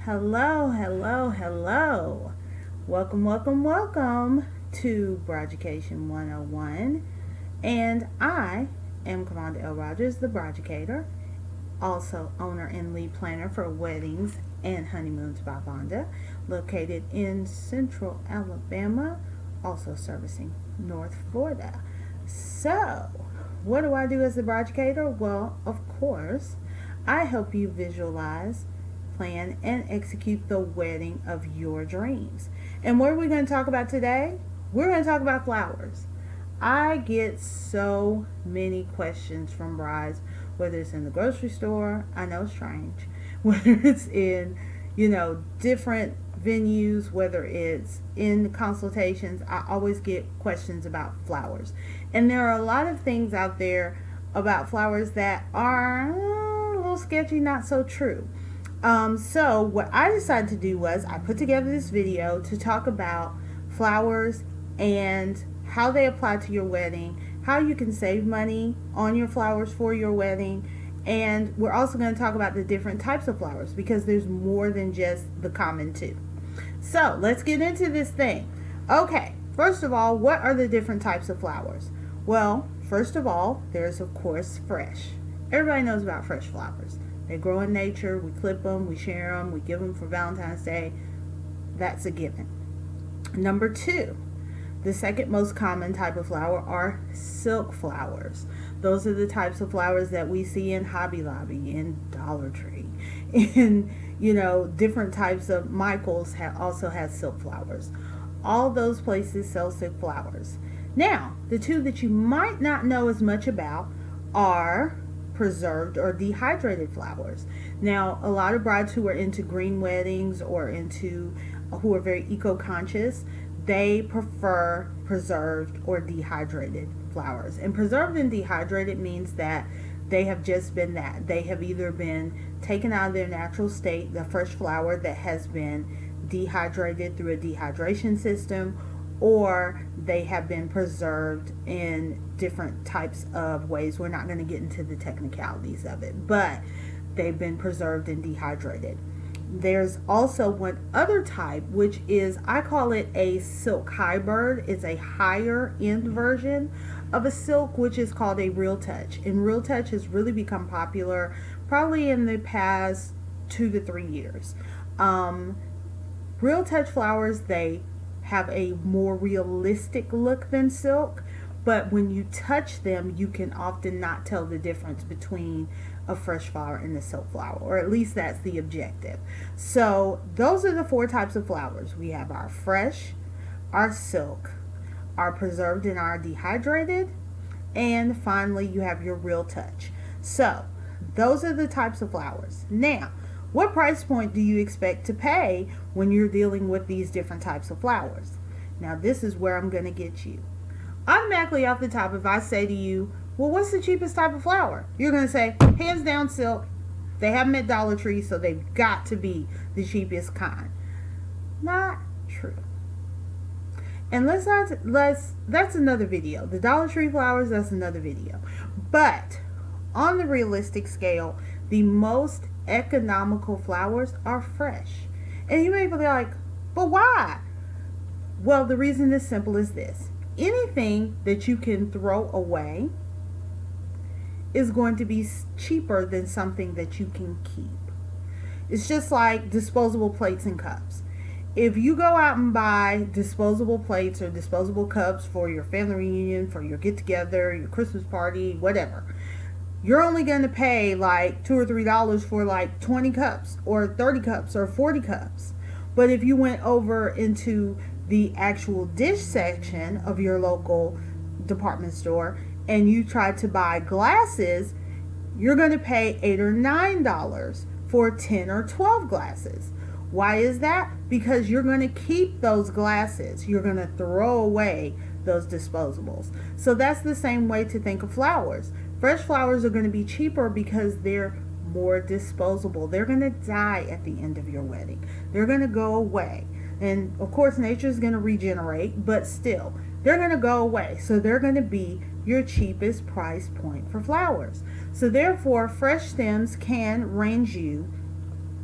Hello, hello, hello. Welcome to Brideucation 101. And I am Kavonda L, the Brideucator, also owner and lead planner for weddings and honeymoons by Vonda, located in Central Alabama, also servicing North Florida. So, what do I do as the Brideucator? Well, of course, I help you visualize, plan, and execute the wedding of your dreams. And what are we going to talk about today? We're going to talk about flowers. I get so many questions from brides, whether it's in the grocery store, I know it's strange, whether it's in, different venues, whether it's in consultations, I always get questions about flowers. And there are a lot of things out there about flowers that are a little sketchy, not so true. So what I decided to do was I put together this video to talk about flowers and how they apply to your wedding, how you can save money on your flowers for your wedding, and we're also going to talk about the different types of flowers because there's more than just the common two. So let's get into this thing. Okay, first of all, what are the different types of flowers? Well, first of all, there's of course fresh. Everybody knows about fresh flowers. They grow in nature, we clip them, we share them, we give them for Valentine's Day. That's a given. Number two, the second most common type of flower are silk flowers. Those are the types of flowers that we see in Hobby Lobby, in Dollar Tree, in, different types of Michael's also has silk flowers. All those places sell silk flowers. Now, the two that you might not know as much about are preserved or dehydrated flowers. Now, a lot of brides who are into green weddings or who are very eco-conscious, they prefer preserved or dehydrated flowers. And preserved and dehydrated means that they have just been that. They have either been taken out of their natural state, the fresh flower that has been dehydrated through a dehydration system, or they have been preserved in different types of ways. We're not going to get into the technicalities of it, but they've been preserved and dehydrated. There's also one other type, which is, I call it a silk hybrid. It's a higher end version of a silk, which is called a real touch. And real touch has really become popular probably in the past 2 to 3 years. Real touch flowers, they have a more realistic look than silk, but when you touch them, you can often not tell the difference between a fresh flower and a silk flower, or at least that's the objective. So those are the 4 types of flowers. We have our fresh, our silk, our preserved, and our dehydrated, and finally you have your real touch. So those are the types of flowers. Now, what price point do you expect to pay when you're dealing with these different types of flowers? Now, this is where I'm going to get you. Automatically off the top, if I say to you, well, what's the cheapest type of flower? You're going to say, hands down, silk. They have them at Dollar Tree, so they've got to be the cheapest kind. Not true. And that's another video. The Dollar Tree flowers, that's another video. But on the realistic scale, the most economical flowers are fresh. And you may be like, but why? Well, the reason is simple as this. Anything that you can throw away is going to be cheaper than something that you can keep. It's just like disposable plates and cups. If you go out and buy disposable plates or disposable cups for your family reunion, for your get-together, your Christmas party, whatever, you're only going to pay like $2 or $3 for like 20 cups or 30 cups or 40 cups. But if you went over into the actual dish section of your local department store and you tried to buy glasses, you're going to pay $8 or $9 for 10 or 12 glasses. Why is that? Because you're going to keep those glasses. You're going to throw away those disposables. So that's the same way to think of flowers. Fresh flowers are going to be cheaper because they're more disposable. They're going to die at the end of your wedding. They're going to go away. And of course, nature is going to regenerate, but still, they're going to go away. So they're going to be your cheapest price point for flowers. So therefore, fresh stems can range you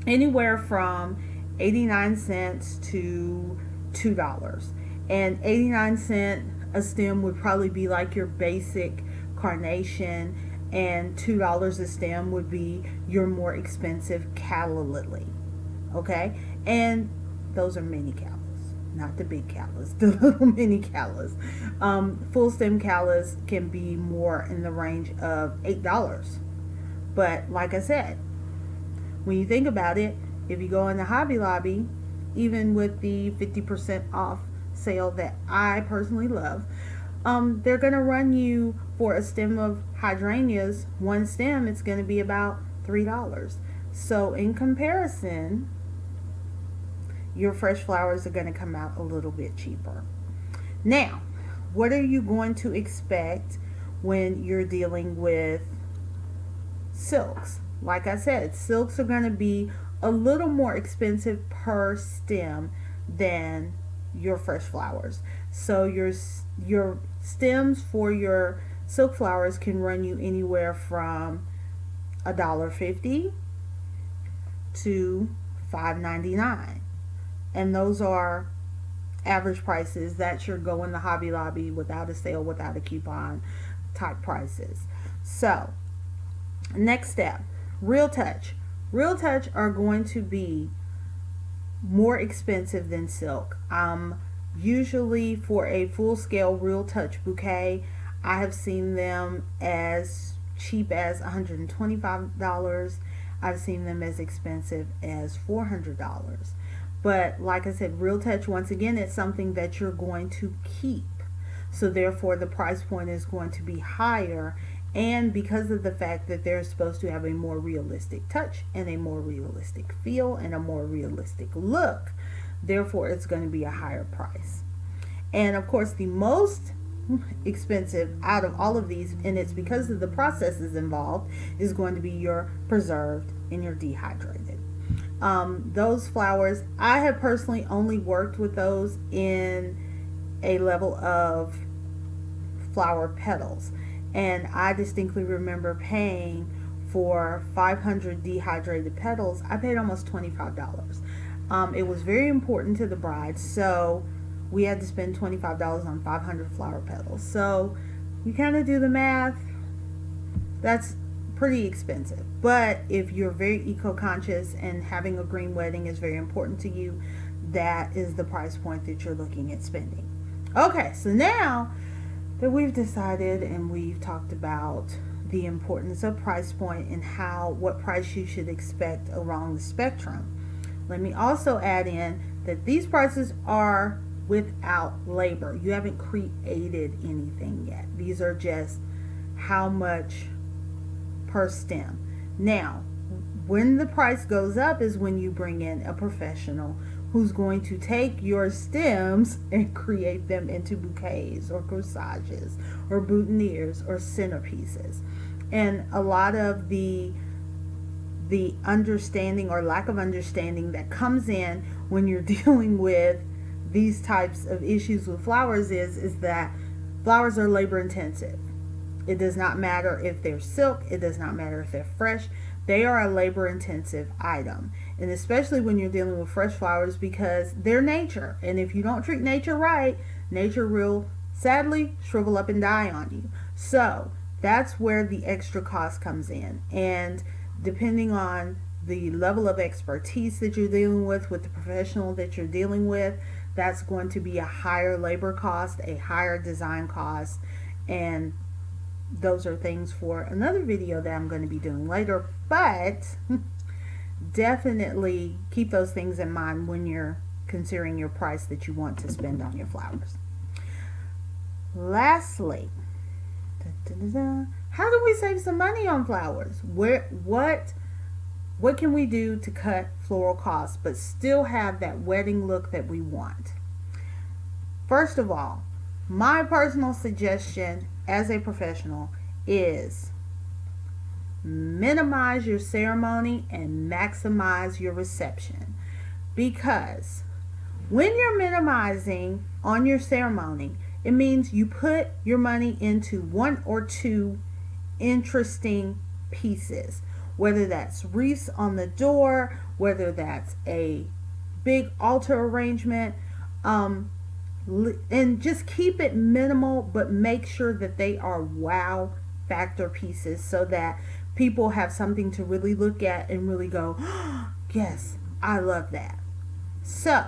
anywhere from 89 cents to $2. And 89-cent a stem would probably be like your basic carnation, and $2 a stem would be your more expensive calla lily. Okay? And those are mini callas, not the big callas, the little mini callas. Full stem callas can be more in the range of $8. But like I said, when you think about it, if you go in the Hobby Lobby, even with the 50% off sale that I personally love, they're going to run you for a stem of hydrangeas, one stem, it's going to be about $3. So in comparison, your fresh flowers are going to come out a little bit cheaper. Now, what are you going to expect when you're dealing with silks? Like I said, silks are going to be a little more expensive per stem than your fresh flowers. So your stems for your silk flowers can run you anywhere from $1.50 to $5.99, and those are average prices that you're going to Hobby Lobby without a sale, without a coupon type prices. So next step, Real Touch. Real Touch are going to be more expensive than silk. Usually for a full scale Real Touch bouquet, I have seen them as cheap as $125. I've seen them as expensive as $400. But like I said, Real Touch, once again, it's something that you're going to keep. So therefore the price point is going to be higher, and because of the fact that they're supposed to have a more realistic touch and a more realistic feel and a more realistic look, therefore it's going to be a higher price. And of course the most expensive out of all of these, and it's because of the processes involved, is going to be your preserved and your dehydrated. Those flowers, I have personally only worked with those in a level of flower petals, and I distinctly remember paying for 500 dehydrated petals. I paid almost $25. It was very important to the bride, so we had to spend $25 on 500 flower petals. So you kind of do the math, that's pretty expensive. But if you're very eco-conscious and having a green wedding is very important to you, that is the price point that you're looking at spending. Okay, so now that we've decided and we've talked about the importance of price point and what price you should expect along the spectrum, let me also add in that these prices are without labor. You haven't created anything yet. These are just how much per stem. Now, when the price goes up is when you bring in a professional who's going to take your stems and create them into bouquets or corsages or boutonnieres or centerpieces. And a lot of the understanding or lack of understanding that comes in when you're dealing with these types of issues with flowers is that flowers are labor intensive. It does not matter if they're silk, it does not matter if they're fresh, they are a labor intensive item. And especially when you're dealing with fresh flowers, because they're nature, and if you don't treat nature right, nature will sadly shrivel up and die on you. So that's where the extra cost comes in, and depending on the level of expertise that you're dealing with the professional that you're dealing with, that's going to be a higher labor cost, a higher design cost, and those are things for another video that I'm going to be doing later. But definitely keep those things in mind when you're considering your price that you want to spend on your flowers. Lastly, how do we save some money on flowers? What can we do to cut floral costs but still have that wedding look that we want? First of all, my personal suggestion as a professional is minimize your ceremony and maximize your reception. Because when you're minimizing on your ceremony, it means you put your money into one or two interesting pieces. whether that's wreaths on the door, whether that's a big altar arrangement, and just keep it minimal, but make sure that they are wow factor pieces so that people have something to really look at and really go, oh, yes, I love that. So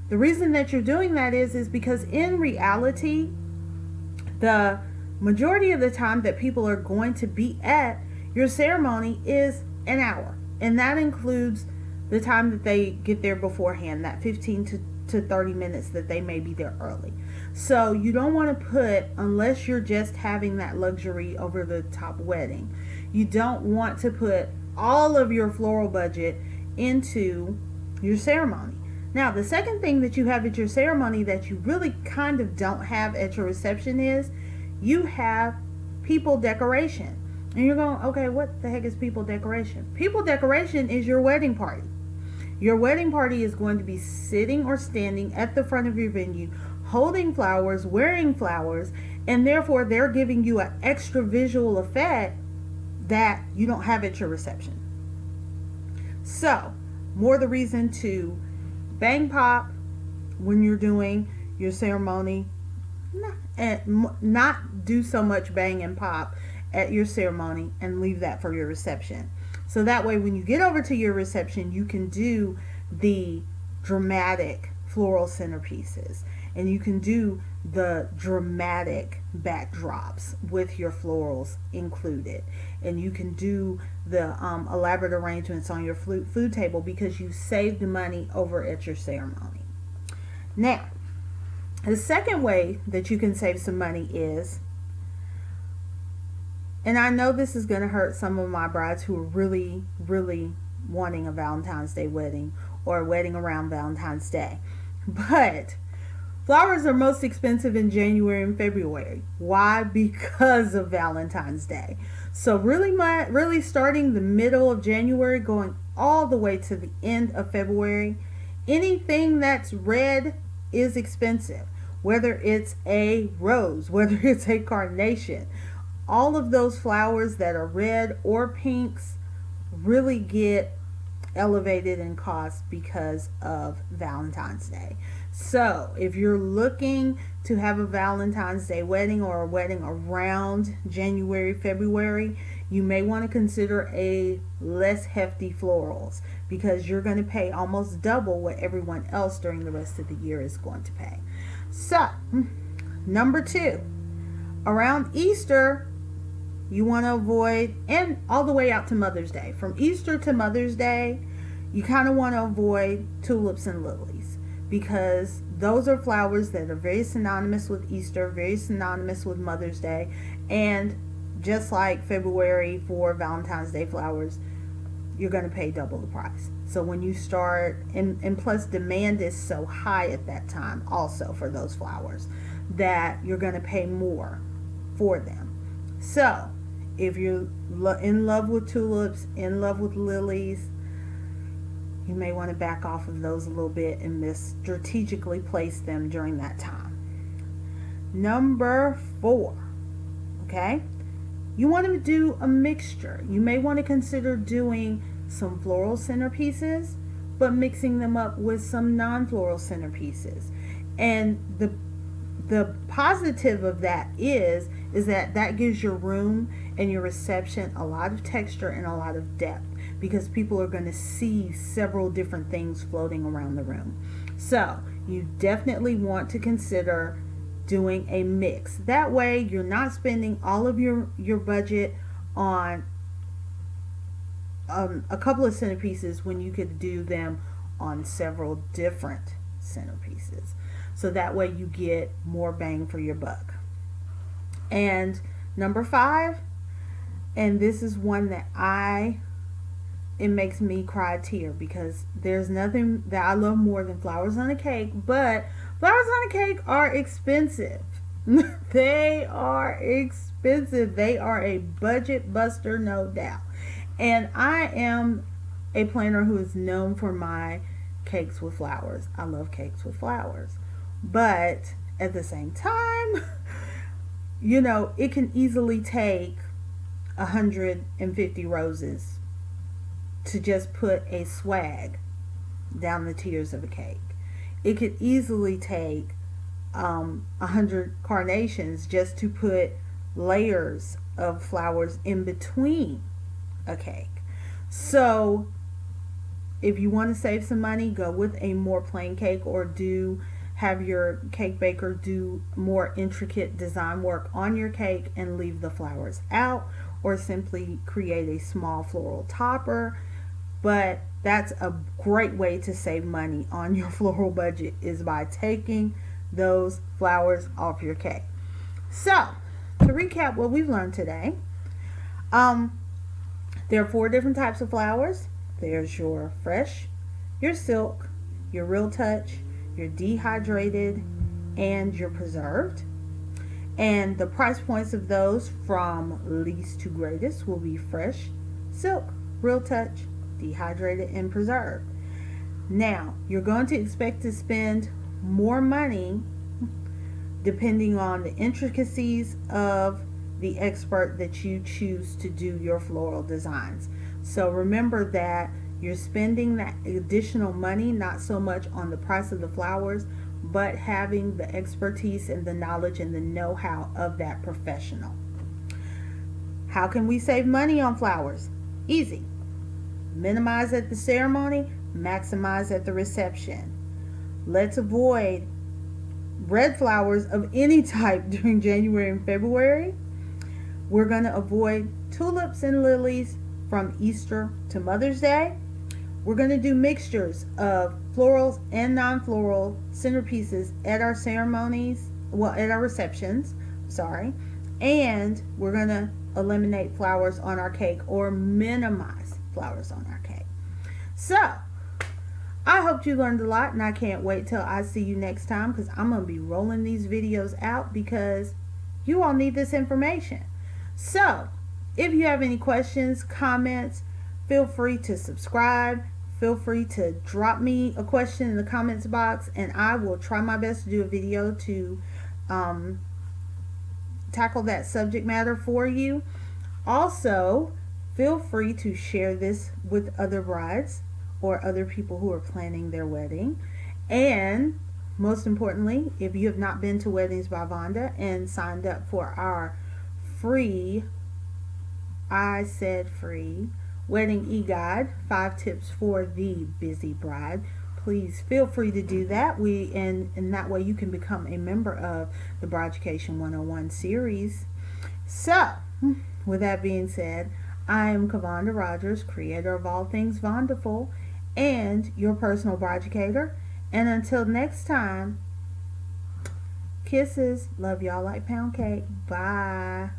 the reason that you're doing that is because in reality, the majority of the time that people are going to be at your ceremony is an hour, and that includes the time that they get there beforehand, that 15 to 30 minutes that they may be there early. So you don't want to put, unless you're just having that luxury over the top wedding, you don't want to put all of your floral budget into your ceremony. Now, the second thing that you have at your ceremony that you really kind of don't have at your reception is you have people decoration. And you're going, okay, what the heck is people decoration? People decoration is your wedding party. Your wedding party is going to be sitting or standing at the front of your venue, holding flowers, wearing flowers, and therefore they're giving you an extra visual effect that you don't have at your reception. So, more the reason to bang pop when you're doing your ceremony, and not do so much bang and pop at your ceremony, and leave that for your reception. So that way when you get over to your reception, you can do the dramatic floral centerpieces, and you can do the dramatic backdrops with your florals included, and you can do the elaborate arrangements on your food table because you saved money over at your ceremony. Now, the second way that you can save some money is, and I know this is going to hurt some of my brides who are really, really wanting a Valentine's Day wedding or a wedding around Valentine's Day, but flowers are most expensive in January and February. Why? Because of Valentine's Day. So really starting the middle of January, going all the way to the end of February, anything that's red is expensive. Whether it's a rose, whether it's a carnation, all of those flowers that are red or pinks really get elevated in cost because of Valentine's Day. So if you're looking to have a Valentine's Day wedding or a wedding around January, February, you may want to consider a less hefty florals because you're going to pay almost double what everyone else during the rest of the year is going to pay. So, number 2, around Easter, you want to avoid, and all the way out to Mother's Day. From Easter to Mother's Day, you kind of want to avoid tulips and lilies because those are flowers that are very synonymous with Easter, very synonymous with Mother's Day, and just like February for Valentine's Day flowers, you're going to pay double the price. So when you start, and plus demand is so high at that time also for those flowers that you're going to pay more for them. So if you're in love with tulips, in love with lilies, you may want to back off of those a little bit and strategically place them during that time. Number 4, okay? You want to do a mixture. You may want to consider doing some floral centerpieces, but mixing them up with some non-floral centerpieces. And the positive of that is that gives your room and your reception a lot of texture and a lot of depth because people are going to see several different things floating around the room. So you definitely want to consider doing a mix. That way you're not spending all of your budget on a couple of centerpieces when you could do them on several different centerpieces. So that way you get more bang for your buck. And number 5, and this is one that it makes me cry a tear because there's nothing that I love more than flowers on a cake, but flowers on a cake are expensive. They are expensive. They are a budget buster, no doubt. And I am a planner who is known for my cakes with flowers. I love cakes with flowers. But at the same time, it can easily take 150 roses to just put a swag down the tiers of a cake. It could easily take 100 carnations just to put layers of flowers in between a cake. So if you want to save some money, go with a more plain cake, or have your cake baker do more intricate design work on your cake and leave the flowers out, or simply create a small floral topper. But that's a great way to save money on your floral budget, is by taking those flowers off your cake. So to recap what we've learned today, there are 4 different types of flowers. There's your fresh, your silk, your real touch, your dehydrated, and your preserved. And the price points of those from least to greatest will be fresh, silk, real touch, dehydrated, and preserved. Now, you're going to expect to spend more money depending on the intricacies of the expert that you choose to do your floral designs. So remember that you're spending that additional money not so much on the price of the flowers, but having the expertise and the knowledge and the know-how of that professional. How can we save money on flowers? Easy. Minimize at the ceremony, maximize at the reception. Let's avoid red flowers of any type during January and February. We're going to avoid tulips and lilies from Easter to Mother's Day. We're going to do mixtures of florals and non-floral centerpieces at our ceremonies, at our receptions, and we're going to eliminate flowers on our cake, or minimize flowers on our cake. So I hope you learned a lot, and I can't wait till I see you next time, because I'm going to be rolling these videos out because you all need this information. So if you have any questions, comments, feel free to subscribe. Feel free to drop me a question in the comments box, and I will try my best to do a video to tackle that subject matter for you. Also, feel free to share this with other brides or other people who are planning their wedding. And most importantly, if you have not been to Weddings by Vonda and signed up for our free, I said free, wedding e-guide, 5 tips for the busy bride, please feel free to do that. And that way you can become a member of the Brideucation 101 series. So with that being said, I am Kavonda Rogers, creator of all things Vondaful and your personal Brideucator. And until next time, kisses. Love y'all like pound cake. Bye.